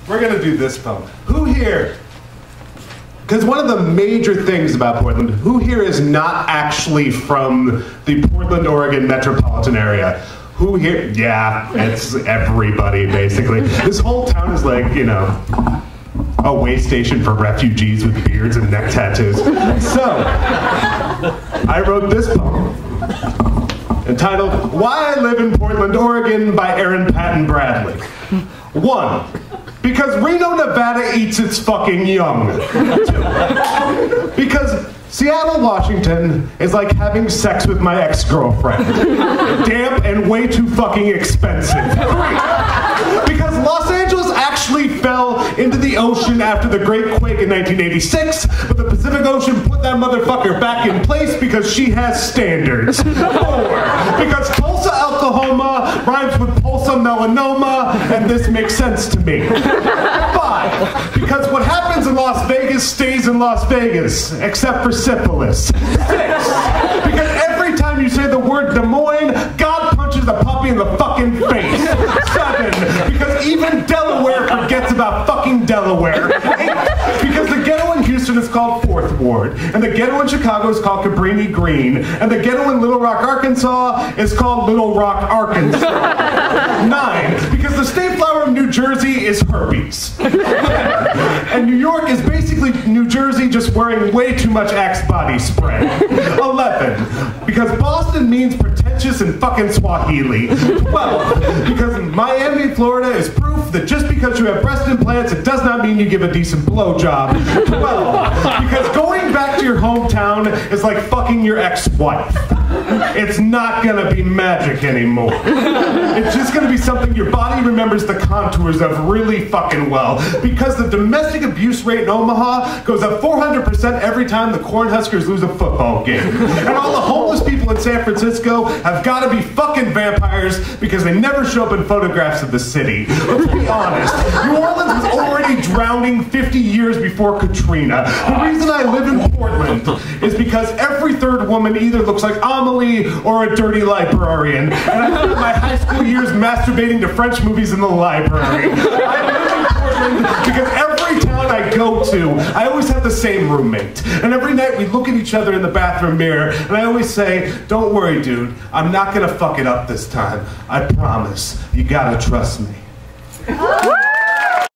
We're gonna do this poem. Who here? Because one of the major things about Portland, who here is not actually from the Portland, Oregon metropolitan area? Who here? Yeah, it's everybody, basically. This whole town is like, you know, a way station for refugees with beards and neck tattoos. So, I wrote this poem entitled, Why I Live in Portland, Oregon by Eirean Bradley. 1. Because Reno, Nevada eats its fucking young. 2. Because Seattle, Washington is like having sex with my ex-girlfriend. Damp and way too fucking expensive. 3. Because Los Angeles actually fell into the ocean after the Great Quake in 1986, but the Pacific Ocean put that motherfucker back in place because she has standards. 4. Because Tulsa, Oklahoma rhymes with Tulsa melanoma, and this makes sense to me. 5. Because what happens in Las Vegas stays in Las Vegas, except for syphilis. 6. Because every time you say the word Des Moines, God punches a puppy in the fucking face. 7. Because even Delaware forgets about fucking Delaware. 8. Because the ghetto in Houston is called 4th Ward, and the ghetto in Chicago is called Cabrini Green, and the ghetto in Little Rock, Arkansas is called Little Rock, Arkansas. 9. Because the state flower of New Jersey is herpes. 10. And New York is basically New Jersey just wearing way too much Axe body spray. 11. Because Boston means pretentious in fucking Swahili. 12. Because Miami, Florida is proof that just because you have breast implants, it does not mean you give a decent blowjob. 12. Because going back to your hometown is like fucking your ex-wife. It's not gonna be magic anymore. It's just gonna be something your body remembers the contours of really fucking well. Because the domestic abuse rate in Omaha goes up 400% every time the Cornhuskers lose a football game. And all the homeless people in San Francisco have gotta be fucking vampires because they never show up in photographs of the city. Let's be honest, New Orleans was already drowning 50 years before Katrina. The reason I live in Portland is because every third woman either looks like Amelie or a dirty librarian. And I spent my high school years masturbating to French movies in the library. I live in Portland because every town I go to, I always have the same roommate. And every night we look at each other in the bathroom mirror, and I always say, don't worry, dude, I'm not gonna fuck it up this time. I promise. You gotta trust me.